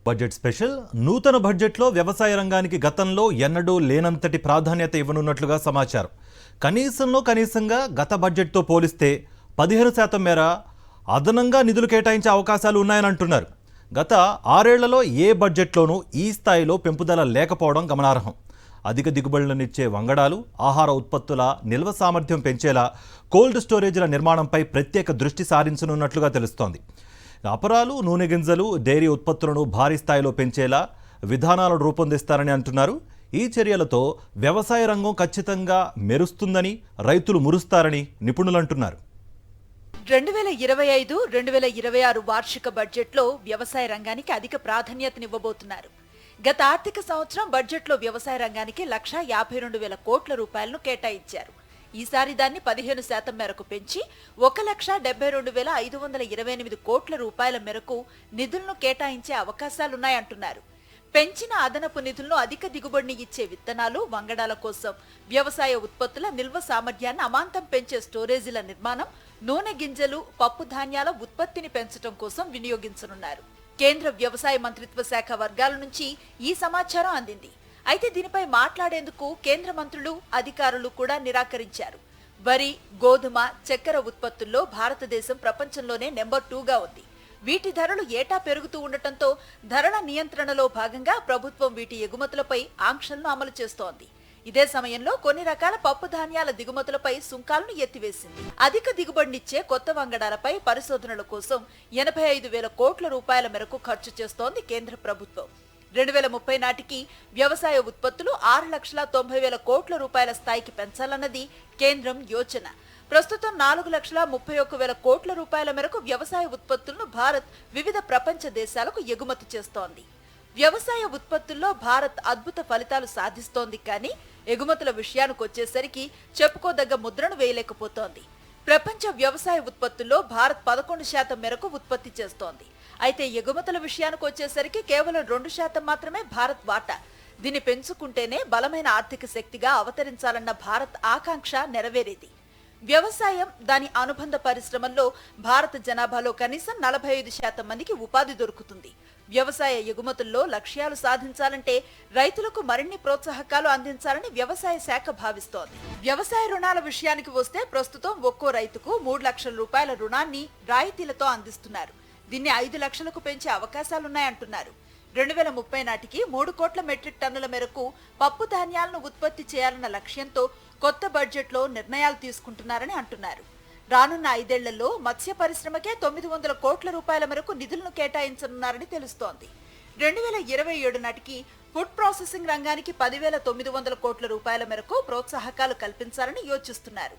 Budget special నూతన బడ్జెట్లో వ్యవసాయ రంగానికి గతంలో ఎన్నడూ లేనంతటి ప్రాధాన్యత ఇవ్వనున్నట్లుగా సమాచారం. కనీసంగా గత బడ్జెట్తో పోలిస్తే 15% మేర అదనంగా నిధులు కేటాయించే అవకాశాలు ఉన్నాయని అంటున్నారు. గత 6 ఏళ్లలో ఏ బడ్జెట్లోనూ ఈ స్థాయిలో పెంపుదల లేకపోవడం గమనార్హం. అధిక దిగుబడులనిచ్చే వంగడాలు, ఆహార ఉత్పత్తుల నిల్వ సామర్థ్యం పెంచేలా కోల్డ్ స్టోరేజ్ల నిర్మాణంపై ప్రత్యేక దృష్టి సారించనున్నట్లుగా తెలుస్తోంది. అపరాలు, నూనె గింజలు, డైరీ ఉత్పత్తులను భారీ స్థాయిలో పెంచేలా విధానాలను రూపొందిస్తారని అంటున్నారు. ఈ చర్యలతో వ్యవసాయ రంగం ఖచ్చితంగా మెరుస్తుందని, రైతులు మురుస్తారని నిపుణులు అంటున్నారు. 2025-2026 వార్షిక బడ్జెట్లో వ్యవసాయ రంగానికి అధిక ప్రాధాన్యతనివ్వబోతున్నారు. గత ఆర్థిక సంవత్సరం బడ్జెట్లో వ్యవసాయ రంగానికి 1,52,000 కోట్ల రూపాయలను కేటాయించారు. ఈసారి దాన్ని 15% మేరకు పెంచి 1,72,528 కోట్ల రూపాయల మేరకు నిధులను కేటాయించే అవకాశాలున్నాయంటున్నారు. పెంచిన అదనపు నిధులను అధిక దిగుబడిని ఇచ్చే విత్తనాలు, వంగడాల కోసం, వ్యవసాయ ఉత్పత్తుల నిల్వ సామర్థ్యాన్ని అమాంతం పెంచే స్టోరేజీల నిర్మాణం, నూనె గింజలు, పప్పు ధాన్యాల ఉత్పత్తిని పెంచడం కోసం వినియోగించనున్నారు. కేంద్ర వ్యవసాయ మంత్రిత్వ శాఖ వర్గాల నుంచి ఈ సమాచారం అందింది. అయితే దీనిపై మాట్లాడేందుకు కేంద్ర మంత్రులు, అధికారులు కూడా నిరాకరించారు. వరి, గోధుమ, చక్కెర ఉత్పత్తుల్లో భారతదేశం ప్రపంచంలోనే నెంబర్ 2గా ఉంది. వీటి ధరలు ఏటా పెరుగుతూ ఉండటంతో ధరల నియంత్రణలో భాగంగా ప్రభుత్వం వీటి ఎగుమతులపై ఆంక్షలను అమలు చేస్తోంది. ఇదే సమయంలో కొన్ని రకాల పప్పు ధాన్యాల దిగుమతులపై సుంకాలను ఎత్తివేసింది. అధిక దిగుబడినిచ్చే కొత్త వంగడాలపై పరిశోధనల కోసం 85,000 కోట్ల రూపాయల మేరకు ఖర్చు చేస్తోంది కేంద్ర ప్రభుత్వం. 2030 నాటికి వ్యవసాయ ఉత్పత్తులు 6,90,000 కోట్ల రూపాయల స్థాయికి పెంచాలన్నది కేంద్రం యోచన. ప్రస్తుతం 4,31,000 కోట్ల రూపాయల మేరకు వ్యవసాయ ఉత్పత్తులను భారత్ వివిధ ప్రపంచ దేశాలకు ఎగుమతి చేస్తోంది. వ్యవసాయ ఉత్పత్తుల్లో భారత్ అద్భుత ఫలితాలు సాధిస్తోంది, కానీ ఎగుమతుల విషయానికి వచ్చేసరికి చెప్పుకోదగ్గ ముద్రను వేయలేకపోతోంది. ప్రపంచ వ్యవసాయ ఉత్పత్తుల్లో భారత్ 11% మేరకు ఉత్పత్తి చేస్తోంది. అయితే ఎగుమతుల విషయానికి వచ్చేసరికి కేవలం 2% మాత్రమే భారత్ వాటా. దీన్ని పెంచుకుంటేనే బలమైన ఆర్థిక శక్తిగా అవతరించాలన్న భారత్ ఆకాంక్ష నెరవేరేది. వ్యవసాయం, దాని అనుబంధ పరిశ్రమల్లో భారత జనాభాలో కనీసం 45% మందికి ఉపాధి దొరుకుతుంది. వ్యవసాయ ఎగుమతుల్లో లక్ష్యాలు సాధించాలంటే రైతులకు మరిన్ని ప్రోత్సాహకాలు అందించాలని వ్యవసాయ శాఖ భావిస్తోంది. వ్యవసాయ రుణాల విషయానికి వస్తే ప్రస్తుతం ఒక్కో రైతుకు 3 లక్షల రూపాయల రుణాన్ని రాయితీలతో అందిస్తున్నారు. దీన్ని 5 లక్షలకు పెంచే అవకాశాలున్నాయంటున్నారు. 2030 నాటికి 3 కోట్ల మెట్రిక్ టన్నుల మేరకు పప్పు ధాన్యాలను ఉత్పత్తి చేయాలన్న లక్ష్యంతో కొత్త బడ్జెట్లో నిర్ణయాలు తీసుకుంటున్నారని అంటున్నారు. రానున్న 5 ఏళ్లలో మత్స్య పరిశ్రమకే 900 కోట్ల రూపాయల మేరకు నిధులను కేటాయించనున్నారని తెలుస్తోంది. 2027 నాటికి ఫుడ్ ప్రాసెసింగ్ రంగానికి 10,900 కోట్ల రూపాయల మేరకు ప్రోత్సాహకాలు కల్పించాలని యోచిస్తున్నారు.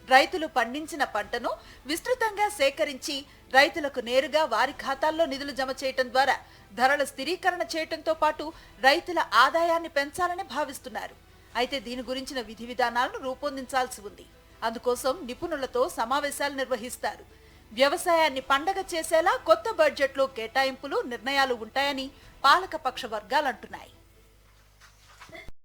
రైతులు పండించిన పంటను విస్తృతంగా సేకరించి రైతులకు నేరుగా వారి ఖాతాల్లో నిధులు జమ చేయటం ద్వారా ధరల స్థిరీకరణ చేయటంతో పాటు రైతుల ఆదాయాన్ని పెంచాలని భావిస్తున్నారు. అయితే దీని గురించిన విధి విధానాలను రూపొందించాల్సి ఉంది. అందుకోసం నిపుణులతో సమావేశాలు నిర్వహిస్తారు. వ్యవసాయాన్ని పండగ చేసేలా కొత్త బడ్జెట్లో కేటాయింపులు, నిర్ణయాలు ఉంటాయని పాలకపక్ష వర్గాలు అంటున్నాయి.